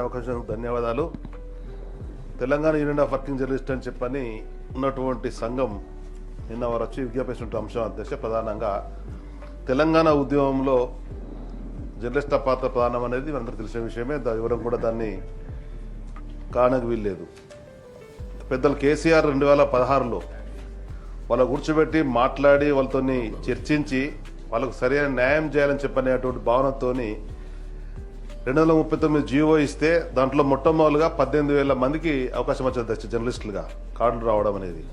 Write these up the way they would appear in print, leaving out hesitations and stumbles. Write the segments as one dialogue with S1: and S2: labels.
S1: అవకాశం ధన్యవాదాలు. Telangana union of working journalist అని చెప్పని ఉన్నటువంటి సంఘం నిన్న వారు వచ్చి విజ్ఞాపించిన అంశం అధ్యక్ష, ప్రధానంగా తెలంగాణ ఉద్యమంలో జర్నలిస్టుల పాత్ర ప్రధానం అనేది మనందరికీ తెలిసిన విషయమే. ఎవరు కూడా దాన్ని కానకు వీల్లేదు. పెద్దలు కేసీఆర్ 2016లో వాళ్ళ కూర్చోబెట్టి మాట్లాడి వాళ్ళతో చర్చించి వాళ్ళకు సరైన న్యాయం చేయాలని చెప్పనేటువంటి భావనతో 239 జీవో ఇస్తే దాంట్లో మొట్టమొదలుగా 18,000 మందికి అవకాశం వచ్చింది అధ్యక్ష, జర్నలిస్టులుగా కార్డులు రావడం అనేది.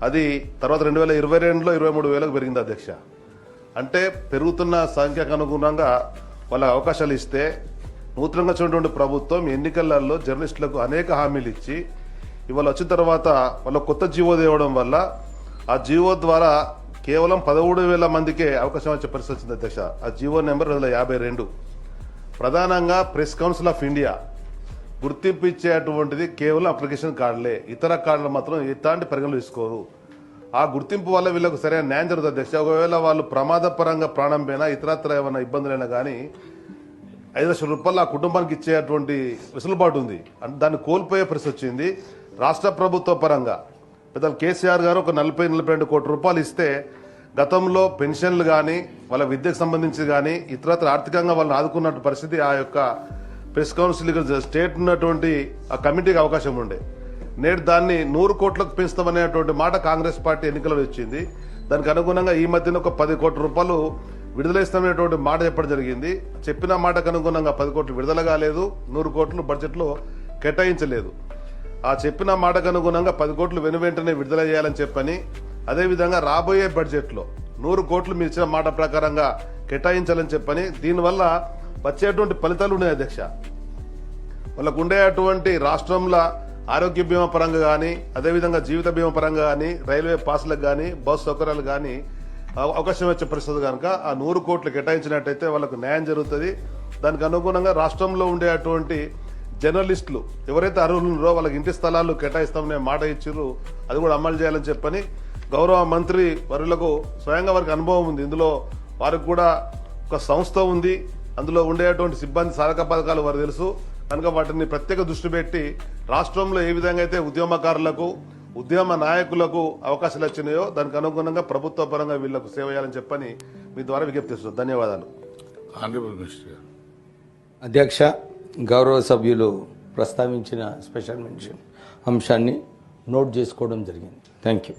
S1: అది తర్వాత 2022లో 23,000కు పెరిగింది అధ్యక్ష. అంటే పెరుగుతున్న సంఖ్యకు అనుగుణంగా వాళ్ళకి అవకాశాలు ఇస్తే నూతనంగా చూడటువంటి ప్రభుత్వం ఎన్నికలలో జర్నలిస్టులకు అనేక హామీలు ఇచ్చి ఇవాళ వచ్చిన తర్వాత వాళ్ళ కొత్త జీవో తేవడం వల్ల ఆ జీవో ద్వారా కేవలం 13,000 మందికే అవకాశం వచ్చే పరిస్థితి వచ్చింది అధ్యక్ష. ఆ జీవో నెంబర్ 2052. ప్రధానంగా ప్రెస్ కౌన్సిల్ ఆఫ్ ఇండియా గుర్తింపు ఇచ్చేటువంటిది కేవలం అప్లికేషన్ కార్డులే, ఇతర కార్డులు మాత్రం ఎట్లాంటి పరిగణలు తీసుకోరు. ఆ గుర్తింపు వల్ల వీళ్ళకు సరైన న్యాయం జరుగుతుంది అధ్యక్ష. ఒకవేళ వాళ్ళు ప్రమాదపరంగా ప్రాణం పోయినా ఇతరత్ర ఏమైనా ఇబ్బందులైనా కానీ 5 లక్షల రూపాయలు ఆ కుటుంబానికి ఇచ్చేటువంటి వెసులుబాటు ఉంది. అంటే దాన్ని కోల్పోయే పరిస్థితి వచ్చింది. రాష్ట్ర ప్రభుత్వ పరంగా పెద్దలు కేసీఆర్ గారు ఒక 40-42 కోట్ల రూపాయలు ఇస్తే గతంలో పెన్షన్లు కానీ వాళ్ళ విద్యకు సంబంధించి కానీ ఇతరత్ర ఆర్థికంగా వాళ్ళని ఆదుకున్నట్టు పరిస్థితి ఆ యొక్క ప్రెస్ కౌన్సిల్ స్టేట్ ఉన్నటువంటి ఆ కమిటీకి అవకాశం ఉండే. నేడు దాన్ని 100 కోట్లకు పెంచుతామనేటువంటి మాట కాంగ్రెస్ పార్టీ ఎన్నికల్లో ఇచ్చింది. దానికి అనుగుణంగా ఈ మధ్యన ఒక 10 కోట్ల రూపాయలు విడుదల ఇస్తామనేటువంటి మాట చెప్పడం జరిగింది. చెప్పిన మాటకు అనుగుణంగా 10 కోట్లు విడుదల కాలేదు, 100 కోట్లు బడ్జెట్లో కేటాయించలేదు. ఆ చెప్పిన మాటకు అనుగుణంగా 10 కోట్లు వెనువెంటనే విడుదల చేయాలని చెప్పని, అదేవిధంగా రాబోయే బడ్జెట్లో 100 కోట్లు మీరు ఇచ్చిన మాట ప్రకారంగా కేటాయించాలని చెప్పని, దీనివల్ల వచ్చేటువంటి ఫలితాలు ఉన్నాయి అధ్యక్ష. వాళ్ళకు ఉండేటువంటి రాష్ట్రంలో ఆరోగ్య బీమా పరంగా కానీ, అదేవిధంగా జీవిత బీమా పరంగా కానీ, రైల్వే పాస్లకు కానీ, బస్సు సౌకర్యాలు కానీ అవకాశం వచ్చే పరిస్థితి కనుక ఆ 100 కోట్లు కేటాయించినట్టయితే వాళ్ళకు న్యాయం జరుగుతుంది. దానికి అనుగుణంగా రాష్ట్రంలో ఉండేటువంటి జర్నలిస్టులు ఎవరైతే అర్హులు ఉన్నారో వాళ్ళకి ఇంటి స్థలాలు కేటాయిస్తామనే మాట ఇచ్చిర్రు, అది కూడా అమలు చేయాలని చెప్పని గౌరవ మంత్రి వర్యులకు స్వయంగా వారికి అనుభవం ఉంది. ఇందులో వారికి కూడా ఒక సంస్థ ఉంది, అందులో ఉండేటువంటి సిబ్బంది సాధక పథకాలు వారు తెలుసు కనుక వాటిని ప్రత్యేక దృష్టి పెట్టి రాష్ట్రంలో ఏ విధంగా అయితే ఉద్యమకారులకు ఉద్యమ నాయకులకు అవకాశాలు వచ్చినాయో దానికి అనుగుణంగా ప్రభుత్వ పరంగా వీళ్లకు సేవ చేయాలని చెప్పని మీ ద్వారా విజ్ఞప్తి చేస్తున్నాను. ధన్యవాదాలు.
S2: అధ్యక్ష, గౌరవ సభ్యులు ప్రస్తావించిన స్పెషల్ మెన్షన్ అంశాన్ని నోట్ చేసుకోవడం జరిగింది. Thank you.